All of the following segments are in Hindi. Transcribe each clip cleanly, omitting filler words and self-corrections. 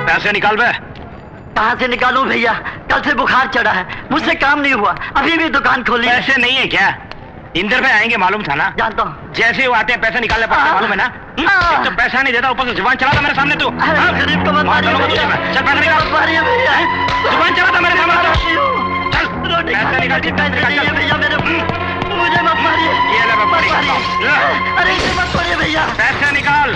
पैसे निकाल बे। कहाँ से निकालूं भैया? कल से बुखार चढ़ा है, मुझसे काम नहीं हुआ, अभी भी दुकान खोली। पैसे नहीं है क्या? इंदर भाई आएंगे मालूम था ना? जानता हूँ। जैसे वो आते हैं पैसे निकालने पड़ते हैं, मालूम है ना? तो पैसा नहीं देता, ऊपर से जुबान चला था मेरे सामने तू। गरीब को मत मारिए भैया। चल पैसा निकाल। मारिए भैया। जुबान चला था मेरे सामने तो। चल रोटी पैसा निकाल। भैया मेरे, मुझे मत मारिए। ये ले मत मारिए। अरे इसे मत तोड़िए भैया। पैसे निकाल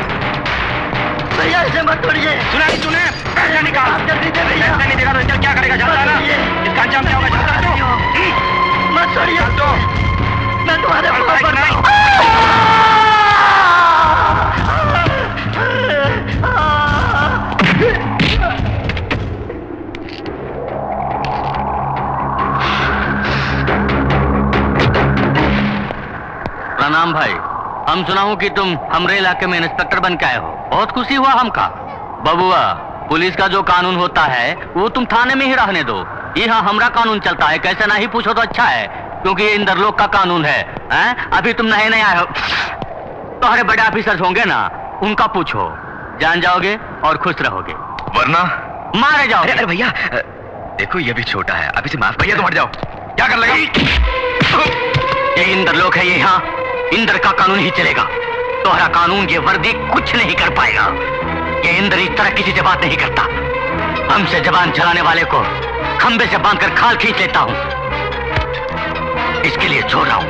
भैया, इसे मत तोड़िए। सुना नहीं तूने? पैसे निकाल। जल्दी दे भैया। पैसे नहीं देगा तो चल क्या करेगा? जानता है ना इसका अंजाम क्या होगा? जानता है तू? मत तोड़िए। तो मैं तुम्हारे नहीं। प्रणाम भाई, हम सुना हूँ कि तुम हमरे इलाके में इंस्पेक्टर बन के आए हो। बहुत खुशी हुआ हमका। बबुआ, पुलिस का जो कानून होता है वो तुम थाने में ही रहने दो। यहाँ हमरा कानून चलता है, कैसे नहीं पूछो तो अच्छा है, क्योंकि ये इंदर लोग का कानून है। अभी तुम नए नए आए हो, तुम्हारे बड़े ऑफिसर्स होंगे ना, उनका पूछो, जान जाओगे और खुश रहोगे, वरना मारे जाओगे। अरे भैया देखो, ये भी छोटा है, अभी से माफ। भैया तुम हट जाओ। क्या कर लगा? ये इंदर लोग है, यहाँ इंदर का कानून ही चलेगा। तुम्हारा कानून ये वर्दी कुछ नहीं कर पाएगा। ये इंदर इस तरह किसी से बात नहीं करता। हमसे जबान चलाने वाले को खंबे से बांधकर खाल खींच लेता हूं। इसके लिए छोड़ रहा हूं।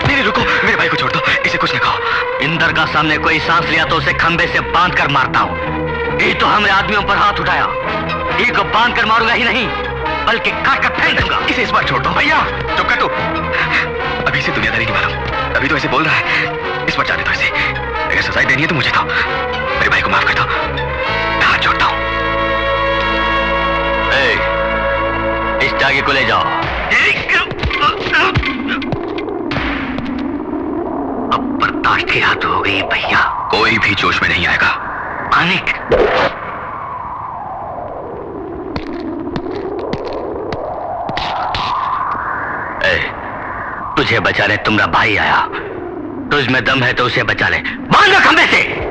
नहीं रुको, मेरे भाई को छोड़ दो, इसे कुछ न कहो। इंदर का सामने कोई सांस लिया तो उसे खंबे से बांध कर मारता हूँ। ये तो हमने आदमियों पर हाथ उठाया, ये को बांध कर मारूंगा ही नहीं, बल्कि काट कर फेंक दूंगा। इसे इस बार छोड़ दो। भैया चुप कर तू, अभी से दुनियादारी नहीं मालूम, अभी तो ऐसे बोल रहा है। इस बार जाने दो इसे, अगर सजाई देनी है तो मुझे दो। मेरे भाई को माफ कर दो, मैं हाथ जोड़ता हूँ। इस टागे को ले जाओ। अब बर्दाश्त की हद हो गई भैया। कोई भी जोश में नहीं आएगा। आनिक, तुझे बचाने तुम्हारा भाई आया, तुझ में दम है तो उसे बचा ले। बांध लो खंबे से।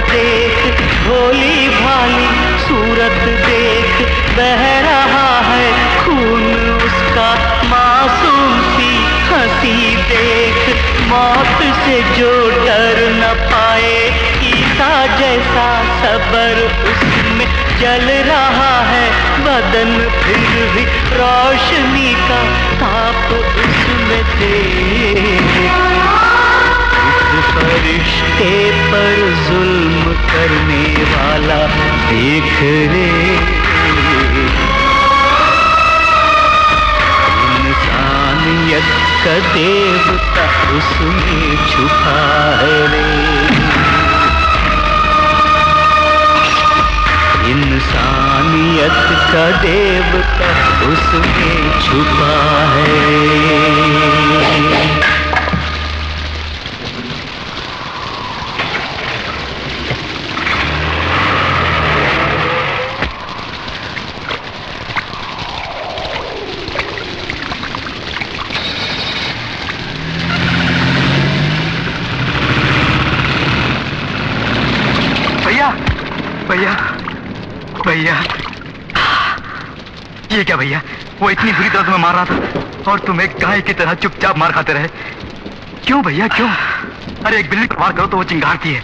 देख भोली भाली सूरत देख, बह रहा है खून उसका मासूम सी हंसी देख। मौत से जो डर न पाए, ईसा जैसा सबर उसमें जल रहा है बदन, फिर भी रोशनी का ताप उसमें देख। फरिश्ते पर जुल्म करने वाला देख रे, इंसानियत का देवता उसमें छुपा है रे। इंसानियत का देवता उसमें छुपा है। भैया भैया, ये क्या भैया? वो इतनी बुरी तरह तुम्हें मार रहा था और तुम एक गाय की तरह चुपचाप मार खाते रहे। क्यों भैया क्यों? अरे एक बिल्ली पर वार करो तो वो चिंगारती है।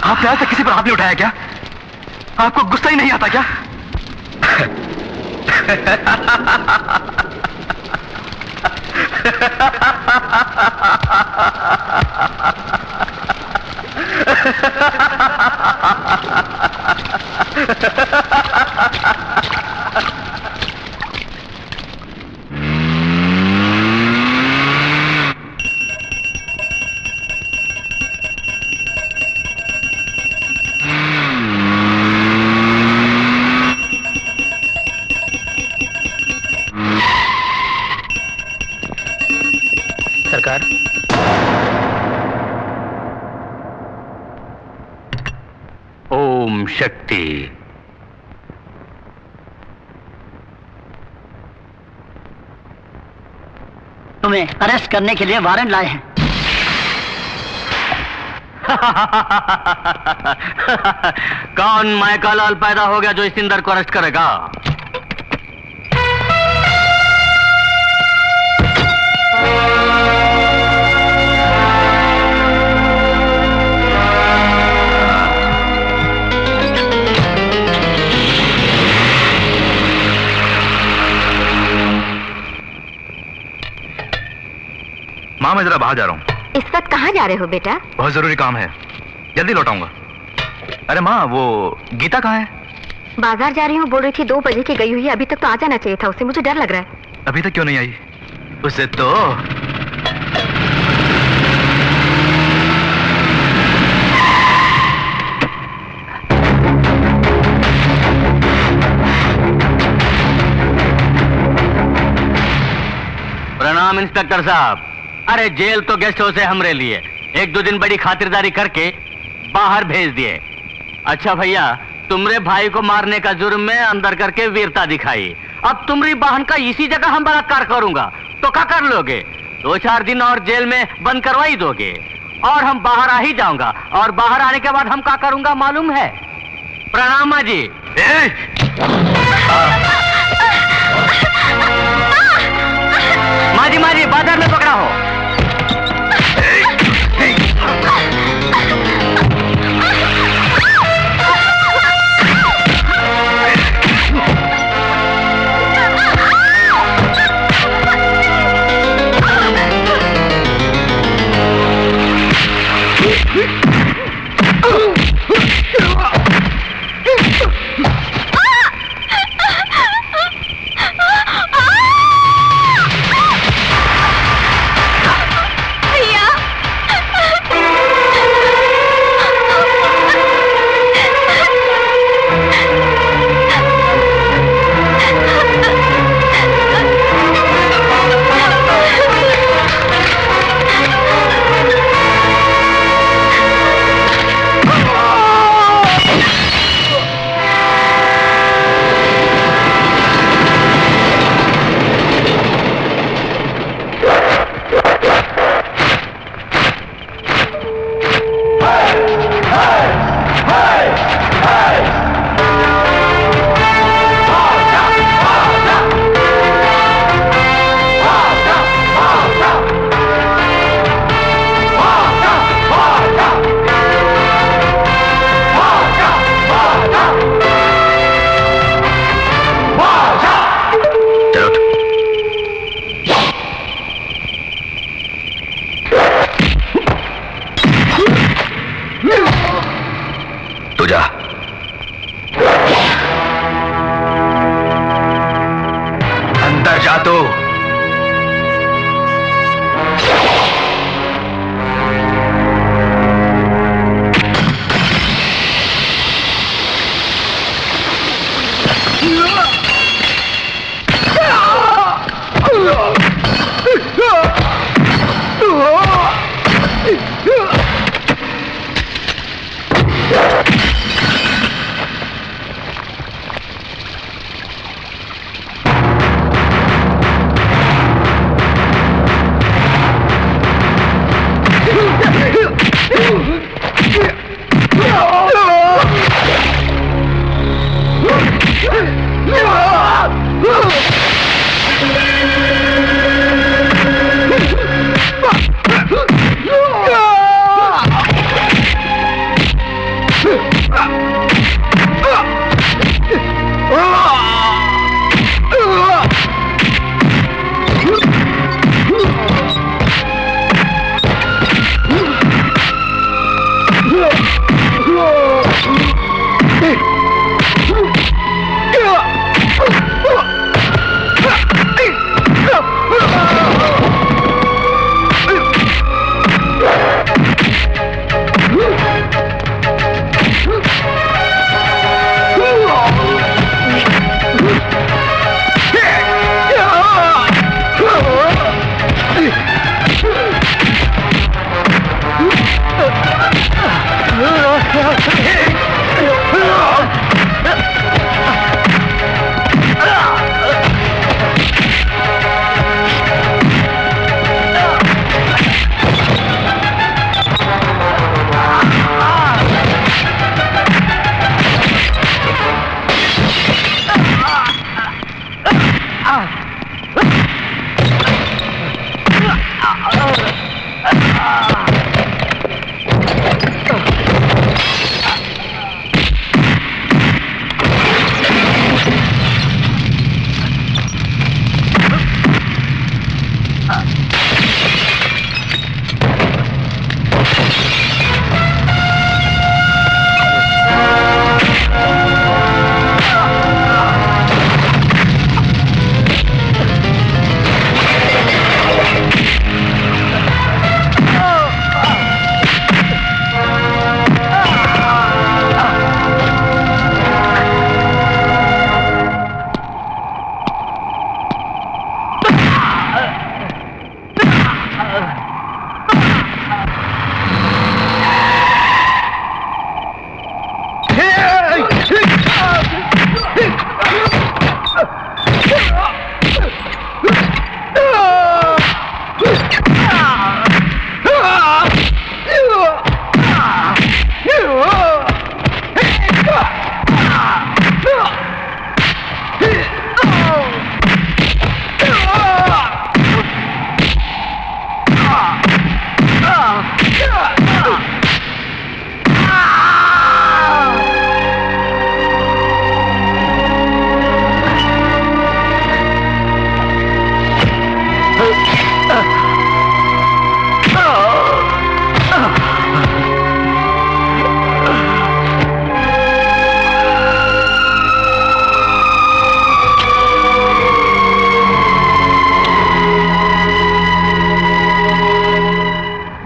आपने आज तक किसी पर हाथ नहीं उठाया क्या? आपको गुस्सा ही नहीं आता क्या? सरकार, ओम शक्ति। तुम्हें अरेस्ट करने के लिए वारंट लाए हैं। कौन माइका लाल पैदा हो गया जो इस इंदर को अरेस्ट करेगा? माँ मैं जरा बाहर जा रहा हूँ। इस वक्त कहाँ जा रहे हो बेटा? बहुत जरूरी काम है, जल्दी लौटाऊंगा। अरे माँ वो गीता कहाँ है? बाजार जा रही हूँ, बोल रही थी 2 बजे की गई हुई है, अभी तक तो आ जाना चाहिए था उसे, मुझे डर लग रहा है। अभी तक क्यों नहीं आई? उसे तो प्रणाम इंस्पेक्टर साहब। अरे जेल तो गेस्ट हाउस है हमरे लिए, 1-2 दिन बड़ी खातिरदारी करके बाहर भेज दिए। अच्छा भैया, तुमरे भाई को मारने का जुर्म में अंदर करके वीरता दिखाई, अब तुम्हारी बहन का इसी जगह हम बलात्कार करूंगा तो क्या कर लोगे? 2-4 दिन और जेल में बंद करवाई दोगे और हम बाहर आ ही जाऊंगा, और बाहर आने के बाद हम क्या करूंगा मालूम है? प्रणाम माँ जी। माँ जी बाजार में पकड़ा हो। तू जा। अंदर जा तू।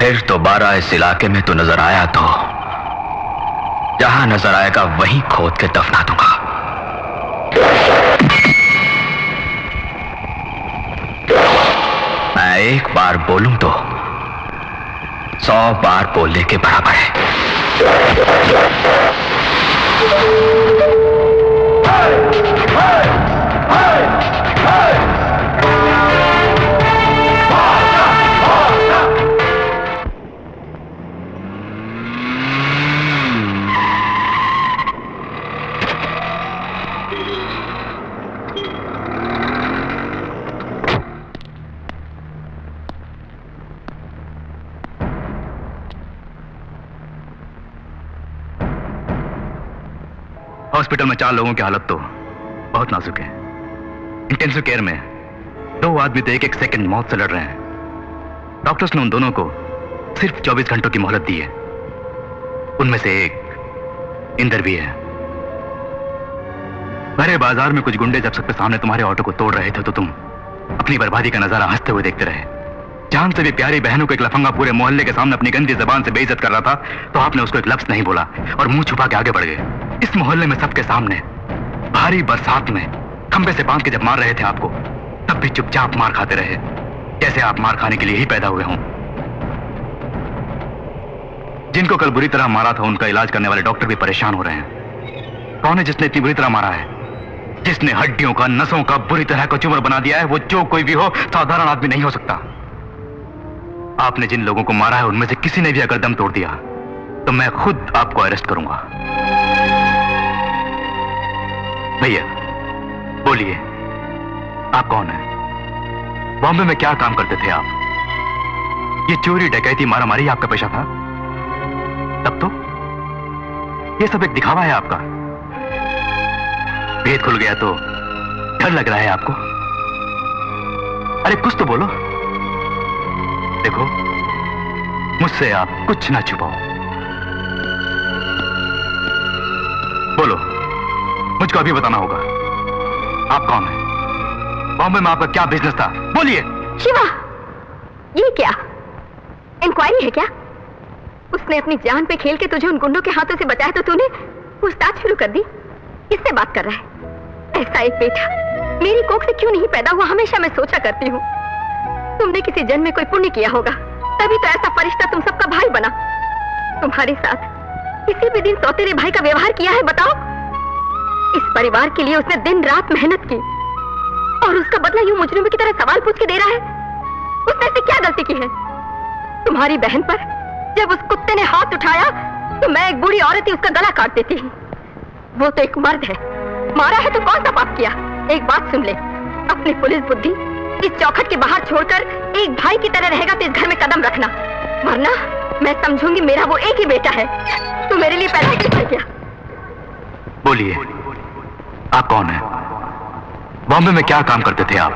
फिर दोबारा इस इलाके में तो नजर आया तो जहां नजर आएगा वहीं खोद के दफना दूंगा। मैं एक बार बोलूं तो 100 बार बोलने के बराबर है। हॉस्पिटल में 4 लोगों की हालत तो बहुत नाजुक है। इंटेंसिव केयर में 2 आदमी तो एक सेकंड मौत से लड़ रहे हैं। डॉक्टर्स ने उन दोनों को सिर्फ 24 घंटों की मोहलत दी है। उनमें से एक इंदर भी है। भरे बाजार में कुछ गुंडे जब सबके सामने तुम्हारे ऑटो को तोड़ रहे थे तो तुम अपनी बर्बादी का नजारा हंसते हुए देखते रहे। जान से भी प्यारी बहनों को एक लफंगा पूरे मोहल्ले के सामने अपनी गंदी जबान से बेइज्जत कर रहा था तो आपने उसको एक लफ्ज नहीं बोला और मुंह छुपा के आगे बढ़ गए। इस मोहल्ले में सबके सामने भारी बरसात में खंबे से बांध के जब मार रहे थे आपको, तब भी चुपचाप मार खाते रहे, जैसे आप मार खाने के लिए ही पैदा हुए हों। जिनको कल बुरी तरह मारा था, उनका इलाज करने वाले डॉक्टर भी परेशान हो रहे हैं। कौन है जिसने इतनी बुरी तरह मारा है? जिसने हड्डियों का, नसों का बुरी तरह को चूमर बना दिया है, वो जो कोई भी हो, साधारण आदमी नहीं हो सकता। आपने जिन लोगों को मारा है, उनमें से किसी ने भी अगर दम तोड़ दिया तो मैं खुद आपको अरेस्ट करूंगा। भैया बोलिए, आप कौन हैं? बॉम्बे में क्या काम करते थे आप? ये चोरी, डकैती, मारामारी आपका पेशा था? तब तो ये सब एक दिखावा है आपका। भेद खुल गया तो डर लग रहा है आपको? अरे कुछ तो बोलो। देखो, मुझसे आप कुछ ना छुपाओ। बोलो, मुझको अभी बताना होगा, आप कौन हैं? बॉम्बे में आपका क्या बिजनेस था? बोलिए। शिवा, ये क्या इंक्वायरी है क्या? उसने अपनी जान पे खेल के तुझे उन गुंडों के हाथों से बचाया तो तूने पूछताछ शुरू कर दी। किससे बात कर रहा है? ऐसा एक बेटा मेरी कोख से क्यों नहीं पैदा हुआ, हमेशा मैं सोचा करती हूँ। तुमने किसी जन्म में कोई पुण्य किया होगा, तभी तो ऐसा फरिश्ता तुम सबका भाई बना। तुम्हारे साथ किसी भी दिन सौतेले भाई का व्यवहार किया है? बताओ। इस परिवार के लिए उसने दिन रात मेहनत की, और उसका बदला यूं मुजरिम की तरह सवाल पूछ के दे रहा है। उसने ऐसी क्या गलती की है? तुम्हारी बहन पर जब उस कुत्ते ने हाथ उठाया तो मैं एक बूढ़ी औरत ही उसका गला काट देती। वो तो एक मर्द है, मारा है तो कौन सा पाप किया? एक बात सुन ले, अपनी पुलिस बुद्धि इस चौखट के बाहर छोड़कर एक भाई की तरह रहेगा तो इस घर में कदम रखना, वरना मैं समझूंगी मेरा वो एक ही बेटा है। तो मेरे लिए पैदा किसने किया? बोलिए, आप कौन हैं? बॉम्बे में क्या काम करते थे आप?